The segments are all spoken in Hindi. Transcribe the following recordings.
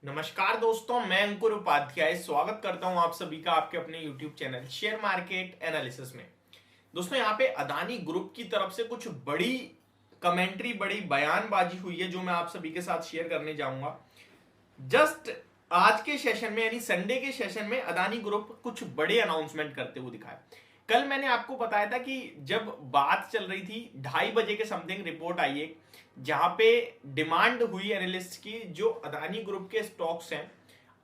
नमस्कार दोस्तों, मैं अंकुर उपाध्याय स्वागत करता हूं आप सभी का आपके अपने YouTube channel share market analysis में। दोस्तों, यहाँ पे अदानी ग्रुप की तरफ से कुछ बड़ी कमेंट्री, बड़ी बयानबाजी हुई है जो मैं आप सभी के साथ शेयर करने जाऊंगा। जस्ट आज के सेशन में यानी संडे के सेशन में अदानी ग्रुप कुछ बड़े अनाउंसमेंट करते हुए दिखाए। कल मैंने आपको बताया था कि जब बात चल रही थी 2:30 बजे के समथिंग रिपोर्ट आई है जहां पे डिमांड हुई एनालिस्ट की, जो अदानी ग्रुप के स्टॉक्स हैं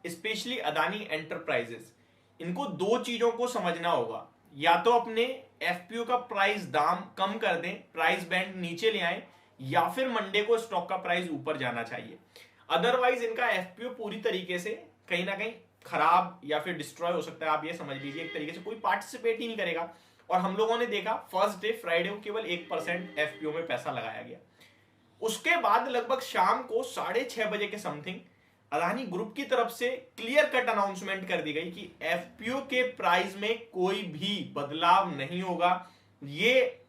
स्पेशली अदानी एंटरप्राइजेस, इनको दो चीजों को समझना होगा। या तो अपने एफपीओ का प्राइस दाम कम कर दें, प्राइस बैंड नीचे ले आए, या फिर मंडे को स्टॉक का प्राइस ऊपर जाना चाहिए। अदरवाइज इनका एफपीओ पूरी तरीके से कहीं ना कहीं खराब या फिर डिस्ट्रॉय हो सकता है। आप ये समझ लीजिए, एक तरीके से कोई पार्टिसिपेट ही नहीं करेगा। और हम लोगों ने देखा फर्स्ट डे फ्राइडे को केवल 1% एफपीओ में पैसा लगाया गया। उसके बाद लगभग शाम को 6:30 बजे के समथिंग अदानी ग्रुप की तरफ से क्लियर कट अनाउंसमेंट कर दी गई कि एफपीओ के प्राइस में कोई भी बदलाव नहीं होगा। ये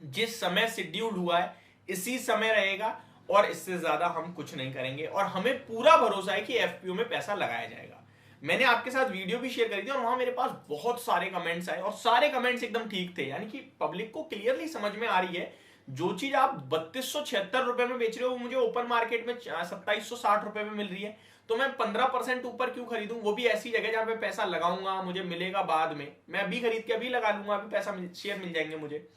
जिस समय शेड्यूल हुआ है इसी समय रहेगा और इससे ज्यादा हम कुछ नहीं करेंगे, और हमें पूरा भरोसा है कि एफपीओ में पैसा लगाया जाएगा। मैंने आपके साथ वीडियो भी शेयर करी थी और वहां मेरे पास बहुत सारे कमेंट्स आए और सारे कमेंट्स एकदम ठीक थे। यानी कि पब्लिक को क्लियरली समझ में आ रही है, जो चीज आप 3276 रुपए में बेच रहे हो वो मुझे ओपन मार्केट में 2760 रुपए में मिल रही है, तो मैं 15% ऊपर क्यों खरीदूं? वो भी ऐसी जगह जहां पे पैसा लगाऊंगा, मुझे मिलेगा बाद में, मैं अभी खरीद के अभी लगा लूंगा, अभी पैसा शेयर मिल जाएंगे मुझे।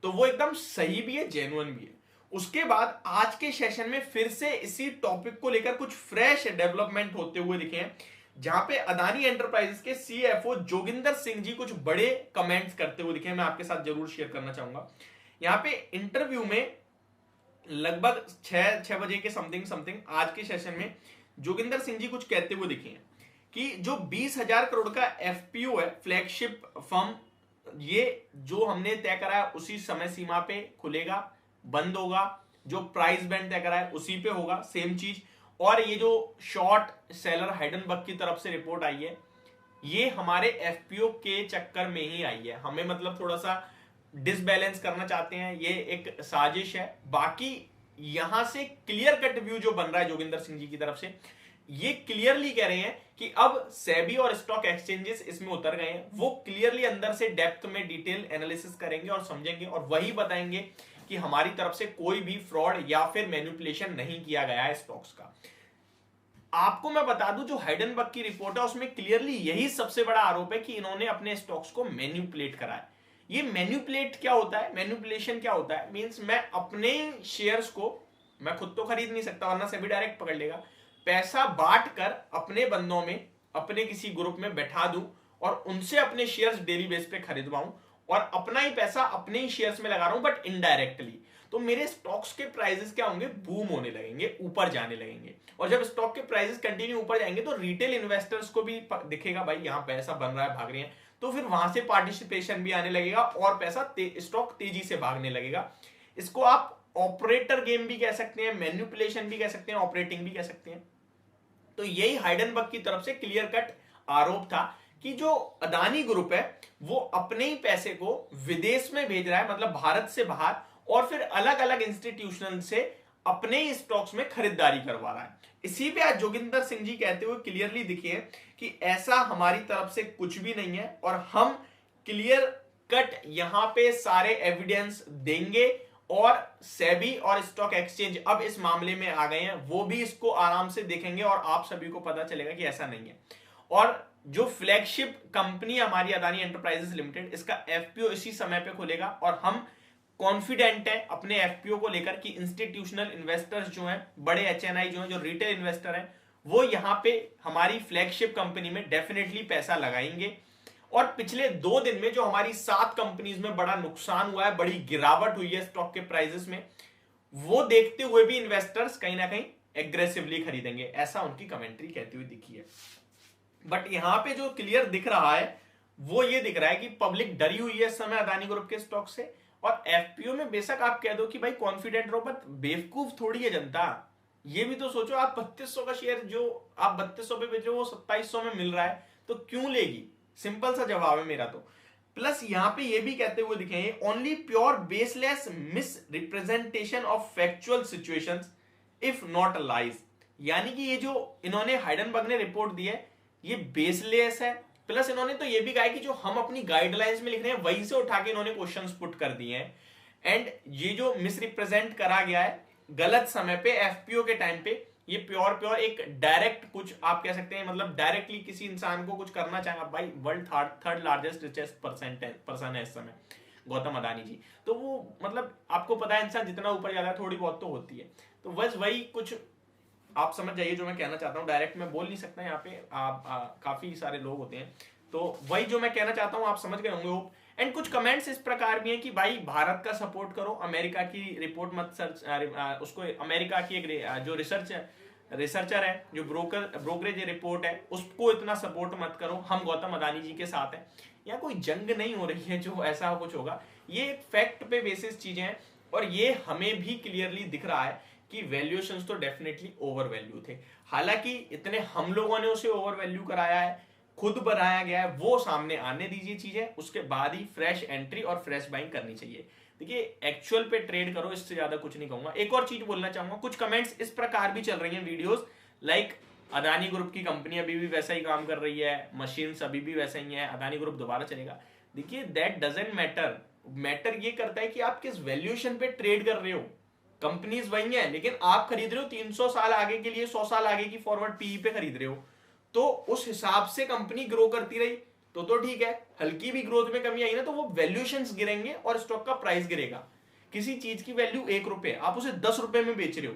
तो वो एकदम सही भी है, जेन्युइन भी है। उसके बाद आज के सेशन में फिर से इसी टॉपिक को लेकर कुछ फ्रेश डेवलपमेंट होते हुए दिखे हैं, जहां पे अदानी एंटरप्राइजेस के सीएफओ जोगिंदर सिंह जी कुछ बड़े कमेंट्स करते हुए दिखे हैं। मैं आपके साथ जरूर शेयर करना चाहूंगा। यहाँ पे इंटरव्यू में लगभग 6 बजे के समथिंग आज के सेशन में जोगिंदर सिंह जी कुछ कहते हुए दिखे हैं कि जो 20,000 करोड़ का एफपीओ है फ्लैगशिप फर्म, ये जो हमने तय करा है उसी समय सीमा पे खुलेगा, बंद होगा। जो प्राइस बैंड तय करा है उसी पे होगा, सेम चीज। और ये जो शॉर्ट सेलर हाइडेनबर्ग की तरफ से रिपोर्ट आई है, ये हमारे एफपीओ के चक्कर में ही आई है। हमें मतलब थोड़ा सा डिसबैलेंस करना चाहते हैं, ये एक साजिश है। बाकी यहां से क्लियर कट व्यू जो बन रहा है जोगिंदर सिंह जी की तरफ से, ये क्लियरली कह रहे हैं कि अब सेबी और स्टॉक एक्सचेंजेस इसमें उतर गए हैं। वो क्लियरली अंदर से डेप्थ में डिटेल एनालिसिस करेंगे और समझेंगे और वही बताएंगे कि हमारी तरफ से कोई भी फ्रॉड या फिर मैनिपुलेशन नहीं किया गया है स्टॉक्स का। आपको मैं बता दूं, जो हाइडेनबर्ग की रिपोर्ट है उसमें क्लियरली यही सबसे बड़ा आरोप है कि इन्होंने अपने स्टॉक्स को मैनिपुलेट करा है। ये मैनिपुलेट क्या होता है, मैनिपुलेशन क्या होता है? मींस मैं अपने शेयर्स को, मैं खुद तो खरीद नहीं सकता वरना सेबी डायरेक्ट पकड़ लेगा, पैसा बांट कर अपने बंदों में, अपने किसी ग्रुप में बैठा दूं और उनसे अपने शेयर्स डेली बेस पे खरीदवाऊं और अपना ही पैसा अपने ही शेयर्स में लगा रहा हूं बट इनडायरेक्टली। तो मेरे स्टॉक्स के प्राइसेस क्या होंगे? बूम होने लगेंगे, ऊपर जाने लगेंगे। और जब स्टॉक के प्राइसेस कंटिन्यू ऊपर जाएंगे तो रिटेल इन्वेस्टर्स को भी दिखेगा भाई यहां पैसा बन रहा है, भाग रहे हैं, तो फिर वहां से पार्टिसिपेशन भी आने लगेगा और पैसा स्टॉक तेजी से भागने लगेगा। इसको आप ऑपरेटर गेम भी कह सकते हैं, मैनिपुलेशन भी कह सकते हैं, ऑपरेटिंग भी कह सकते हैं। तो यही हाइडेनबर्ग की तरफ से क्लियर कट आरोप था कि जो अदानी ग्रुप है वो अपने ही पैसे को विदेश में भेज रहा है, मतलब भारत से बाहर, और फिर अलग अलग इंस्टीट्यूशनल से अपने ही स्टॉक्स में खरीदारी करवा रहा है। इसी पे आज जोगिंदर सिंह जी कहते हुए क्लियरली दिखे कि ऐसा हमारी तरफ से कुछ भी नहीं है और हम क्लियर कट यहां पे सारे एविडेंस देंगे। और सेबी और स्टॉक एक्सचेंज अब इस मामले में आ गए हैं, वो भी इसको आराम से देखेंगे और आप सभी को पता चलेगा कि ऐसा नहीं है। और जो फ्लैगशिप कंपनी हमारी अदानी एंटरप्राइजेस लिमिटेड, इसका एफपीओ इसी समय पे खुलेगा और हम कॉन्फिडेंट है अपने एफपीओ को लेकर कि इंस्टीट्यूशनल इन्वेस्टर्स जो हैं, बड़े एचएनआई जो हैं, जो रिटेल इन्वेस्टर हैं, वो यहां पे हमारी फ्लैगशिप कंपनी में डेफिनेटली पैसा लगाएंगे। और पिछले 2 दिन में जो हमारी 7 कंपनीज में बड़ा नुकसान हुआ है, बड़ी गिरावट हुई है स्टॉक के प्राइसेस में, वो देखते हुए भी इन्वेस्टर्स कहीं ना कहीं एग्रेसिवली खरीदेंगे, ऐसा उनकी कमेंट्री कहती हुई दिखी है। बट यहां पे जो क्लियर दिख रहा है वो ये दिख रहा है कि पब्लिक डरी हुई है इस समय अदानी ग्रुप के स्टॉक से। और एफपीओ में बेशक आप कह दो कि भाई कॉन्फिडेंट रहो, बट बेवकूफ थोड़ी है जनता। ये भी तो सोचो, आप 3200 का शेयर जो आप 3200 पे बेचो वो 2700 में मिल रहा है, तो क्यों लेगी? सिंपल सा जवाब है मेरा तो। प्लस यहां पे ये भी कहते हुए दिखे, only pure baseless miss representation of factual situations if not lies. यानी कि ये जो इन्होंने हाइडेनबर्ग ने रिपोर्ट दी है ये बेसलेस है, प्लस इन्होंने तो ये भी कहा है कि जो हम अपनी गाइडलाइंस में लिख रहे हैं वहीं से उठा के इन्होंने क्वेश्चंस पुट कर दिए हैं। एंड ये जो मिसरिप्रेजेंट करा गया है गलत समय पे एफपीओ के टाइम पे, ये प्योर एक डायरेक्ट कुछ आप कह सकते हैं, मतलब डायरेक्टली किसी इंसान को कुछ करना चाहेंगे भाई, world third largest richest person है इस समय गौतम अदानी जी, तो वो मतलब आपको पता है इंसान जितना ऊपर जाता है थोड़ी बहुत तो होती है। तो बस वही कुछ आप समझ जाइए जो मैं कहना चाहता हूँ, डायरेक्ट मैं बोल नहीं सकता यहाँ पे, आप काफी सारे लोग होते हैं, तो वही जो मैं कहना चाहता हूँ आप समझ गए होंगे। एंड कुछ कमेंट्स इस प्रकार भी हैं कि भाई भारत का सपोर्ट करो, अमेरिका की रिपोर्ट मत सर्च, उसको अमेरिका की एक जो रिसर्चर है जो ब्रोकरेज रिपोर्ट है उसको इतना सपोर्ट मत करो, हम गौतम अदानी जी के साथ हैं। या कोई जंग नहीं हो रही है जो ऐसा कुछ होगा, ये एक फैक्ट पे बेसिस चीजें हैं और ये हमें भी क्लियरली दिख रहा है कि वैल्यूएशंस तो डेफिनेटली ओवर वैल्यू थे। हालांकि इतने हम लोगों ने उसे ओवर वैल्यू कराया है, खुद बनाया गया है, वो सामने आने दीजिए चीजें, उसके बाद ही फ्रेश एंट्री और फ्रेश बाइंग करनी चाहिए। देखिए एक्चुअल पे ट्रेड करो, इससे ज्यादा कुछ नहीं कहूंगा। एक और चीज बोलना चाहूंगा, कुछ कमेंट्स इस प्रकार भी चल रही हैं वीडियोस लाइक अदानी ग्रुप की कंपनी अभी भी वैसा ही काम कर रही है, मशीन्स अभी भी वैसे ही है, अदानी ग्रुप दोबारा चलेगा। देखिए दैट डजंट मैटर ये करता है कि आप किस वैल्यूएशन पे ट्रेड कर रहे हो। कंपनीज वही है लेकिन आप खरीद रहे हो 300 साल आगे के लिए, 100 साल आगे की फॉरवर्ड पीई पे खरीद रहे हो, तो उस हिसाब से कंपनी ग्रो करती रही तो ठीक है। हल्की भी ग्रोथ में कमी आई ना तो वो वैल्यूएशंस गिरेंगे और स्टॉक का प्राइस गिरेगा। किसी चीज की वैल्यू 1 रुपए, आप उसे 10 रुपए में बेच रहे हो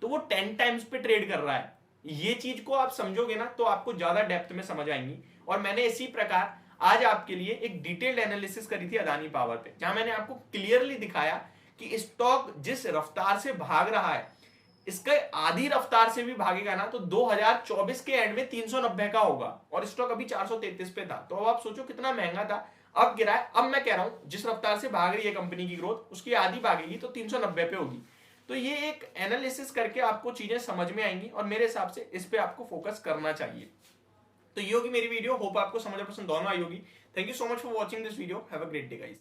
तो वो 10 टाइम्स पे ट्रेड कर रहा है। ये चीज को आप समझोगे ना तो आपको ज्यादा डेप्थ में समझ आएंगी। और मैंने इसी प्रकार आज आपके लिए एक डिटेल्ड एनालिसिस करी थी अदानी पावर पे, जहां मैंने आपको क्लियरली दिखाया कि स्टॉक जिस रफ्तार से भाग रहा है इसका आधी रफ्तार से भी भागेगा ना तो 2024 के एंड में 390 का होगा और स्टॉक अभी 433 पे था। तो अब आप सोचो कितना महंगा था, अब गिरा है। अब मैं कह रहा हूं जिस रफ्तार से भाग रही है कंपनी की ग्रोथ उसकी आधी भागेगी तो 390 पे होगी। तो ये एक एनालिसिस करके आपको चीजें समझ में आएंगी और मेरे हिसाब से इस पे आपको फोकस करना चाहिए। तो ये होगी मेरी वीडियो, होप आपको समझ पसंद दोनों आई होगी। Thank you so much for watching this video, have a great day guys.